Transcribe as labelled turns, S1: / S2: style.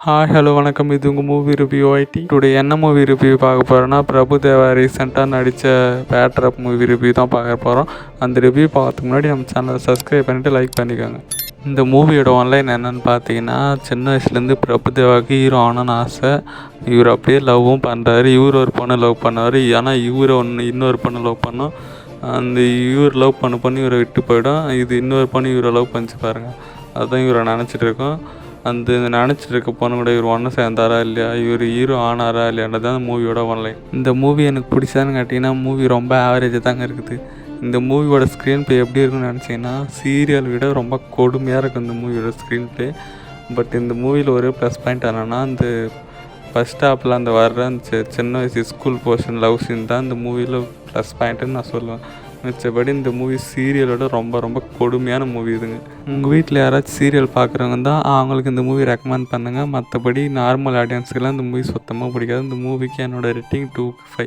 S1: Hi hello வணக்கம். இது உங்கள் மூவி ரிவ்யூ ஐடி. டுடே என்ன மூவி ரிவ்யூ பார்க்க போகிறோன்னா, பிரபுதேவா ரீசெண்டாக நடித்த பேட்ரப் மூவி ரிவ்யூ தான் பார்க்க போகிறோம். அந்த ரிவ்யூ பார்க்கறதுக்கு முன்னாடி நம்ம சேனலை சப்ஸ்கிரைப் பண்ணிவிட்டு லைக் பண்ணிக்கோங்க. இந்த மூவியோட ஒன்லைன் என்னென்னு பார்த்தீங்கன்னா, சின்ன வயசுலேருந்து பிரபுதேவாவுக்கு ஹீரோ ஆகணும்னு ஆசை. இவர் அப்படியே லவ்வும் பண்ணுறாரு. இவர் ஒரு பொண்ணை லவ் பண்ணுவார். ஆனால் இவர் இன்னொரு பொண்ணை லவ் பண்ணோம். அந்த இவர் லவ் பண்ணி இவரை விட்டு போயிடும். இது இன்னொரு பொண்ணு இவரை லவ் பண்ணிச்சு பாருங்கள். அதுதான் இவரை நினச்சிட்டு இருக்கோம். அந்த நினச்சிட்டு இருக்க பொண்ணு கூட இவர் ஒன்று சேர்ந்தாரா இல்லையா, இவர் ஹீரோ ஆனாரா இல்லையான்றது தான் மூவியோட ஒன்லைன். இந்த மூவி எனக்கு பிடிச்சான்னு கேட்டிங்கன்னா, மூவி ரொம்ப ஆவரேஜாக தாங்க இருக்குது. இந்த மூவியோட ஸ்க்ரீன் ப்ளே எப்படி இருக்குன்னு நினச்சிங்கன்னா, சீரியல் விட ரொம்ப கொடுமையாக இருக்கும் இந்த மூவியோட ஸ்க்ரீன் ப்ளே. பட் இந்த மூவியில் ஒரு ப்ளஸ் பாயிண்ட் என்னென்னா, அந்த ஃபஸ்ட் ஹாப்பில் அந்த வர்ற அந்த சின்ன வயசு ஸ்கூல் போர்ஷன் லவ் சீன் தான் இந்த மூவியில் ப்ளஸ் பாயிண்ட்டுன்னு நான் சொல்லுவேன். மிச்சபடி இந்த மூவி சீரியலோட ரொம்ப ரொம்ப கொடுமையான மூவி இதுங்க. உங்கள் வீட்டில் யாராச்சும் சீரியல் பார்க்குறவங்க தான் அவங்களுக்கு இந்த மூவி ரெக்கமெண்ட் பண்ணுங்கள். மற்றபடி நார்மல் ஆடியன்ஸுக்கெல்லாம் இந்த மூவி சுத்தமாக பிடிக்காது. இந்த மூவிக்கு என்னோடய ரேட்டிங் 2/5.